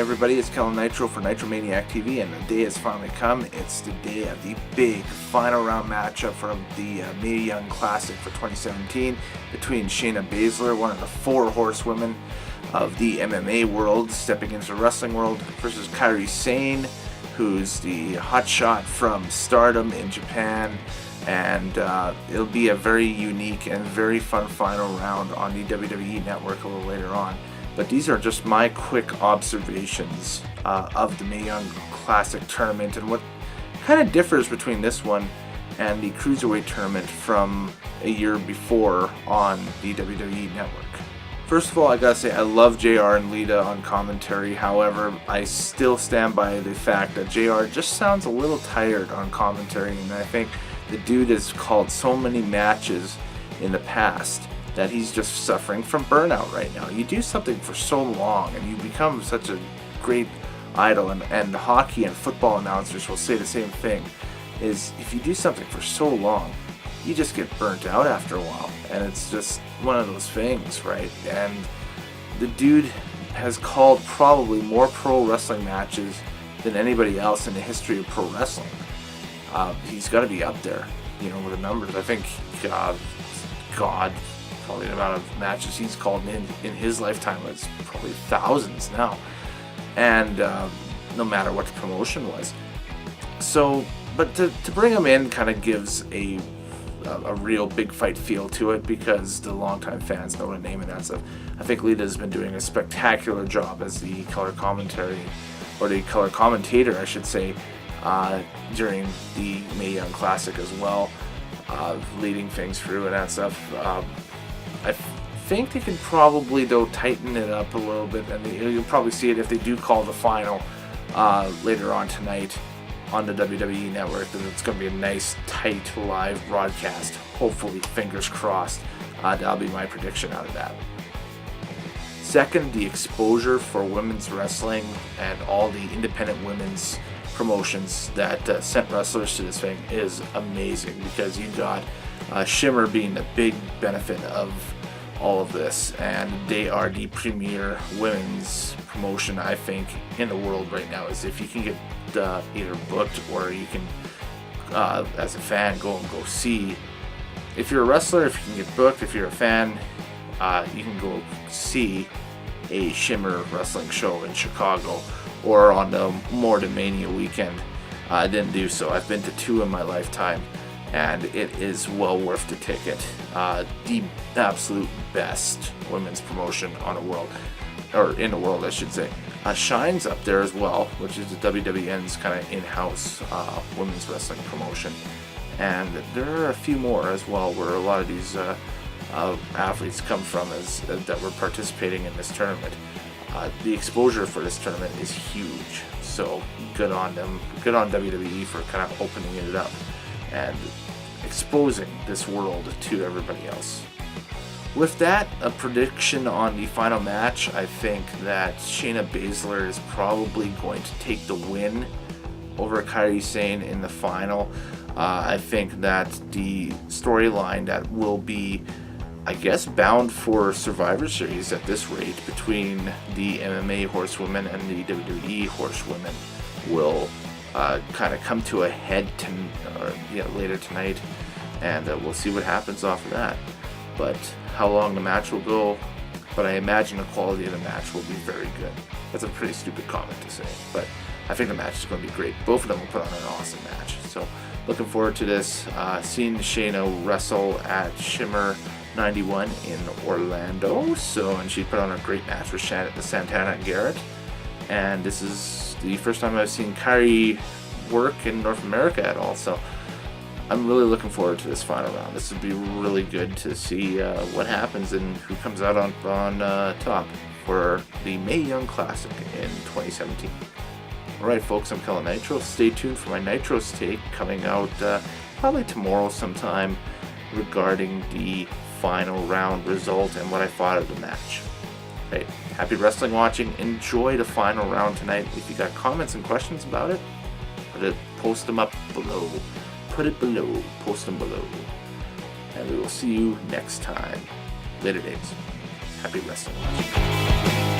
everybody, it's Nitro for Nitromaniac TV, and the day has finally come. It's the day of the big final round matchup for the Mae Young Classic for 2017 between Shayna Baszler, one of the 4 horsewomen of the MMA world, stepping into the wrestling world, versus Kairi Sane, who's the hotshot from Stardom in Japan. And it'll be a very unique and very fun final round on the WWE Network a little later on. But these are just my quick observations of the Mae Young Classic tournament and what kind of differs between this one and the Cruiserweight tournament from a year before on the WWE Network. First of all, I gotta say I love JR and Lita on commentary. However, I still stand by the fact that JR just sounds a little tired on commentary, and I think the dude has called so many matches in the past that he's just suffering from burnout right now. You do something for so long and you become such a great idol, and hockey and football announcers will say the same thing, is if you do something for so long, you just get burnt out after a while, and it's just one of those things, right? And the dude has called probably more pro wrestling matches than anybody else in the history of pro wrestling. He's got to be up there, you know, with the numbers. I think, probably the amount of matches he's called in his lifetime is probably thousands now, and no matter what the promotion was. So, but to bring him in kind of gives a real big fight feel to it, because the longtime fans know the name and that stuff. I think Lita's been doing a spectacular job as the color commentary, or the color commentator, I should say, during the Mae Young Classic as well, leading things through and that stuff. I think they can probably, though, tighten it up a little bit, and you'll probably see it if they do call the final later on tonight on the WWE Network. Then it's going to be a nice, tight, live broadcast. Hopefully, fingers crossed. That'll be my prediction out of that. Second, the exposure for women's wrestling and all the independent women's promotions that sent wrestlers to this thing is amazing, because you got Shimmer being the big benefit of all of this, and they are the premier women's promotion, I think, in the world right now. Is if you can get either booked, or you can as a fan go see. If you're a wrestler, if you can get booked, if you're a fan, you can go see a Shimmer wrestling show in Chicago or on the More Than Mania weekend. I didn't do so. I've been to 2 in my lifetime, and it is well worth the ticket. The absolute best women's promotion on the world, or in the world, I should say. Shine's up there as well, which is the WWN's kind of in-house women's wrestling promotion, and there are a few more as well where a lot of these athletes come from that were participating in this tournament. The exposure for this tournament is huge, so good on them. Good on WWE for kind of opening it up and exposing this world to everybody else. With that, a prediction on the final match, I think that Shayna Baszler is probably going to take the win over Kairi Sane in the final. I think that the storyline that will be, I guess, bound for Survivor Series at this rate between the MMA horsewomen and the WWE horsewomen will kind of come to a head later tonight, and we'll see what happens off of that. But how long the match will go, but I imagine the quality of the match will be very good. That's a pretty stupid comment to say, but I think the match is going to be great. Both of them will put on an awesome match. So looking forward to this. Seeing Shayna wrestle at Shimmer 91 in Orlando, and she put on a great match with Santana and Garrett, and this is the first time I've seen Kairi work in North America at all, so I'm really looking forward to this final round. This would be really good to see what happens and who comes out on top for the Mae Young Classic in 2017. Alright folks, I'm Nitro. Stay tuned for my Nitro's take coming out probably tomorrow sometime regarding the final round result and what I thought of the match. Hey, happy wrestling watching. Enjoy the final round tonight. If you got comments and questions about it, post them up below. Put it below. Post them below. And we will see you next time. Later days. Happy wrestling watching.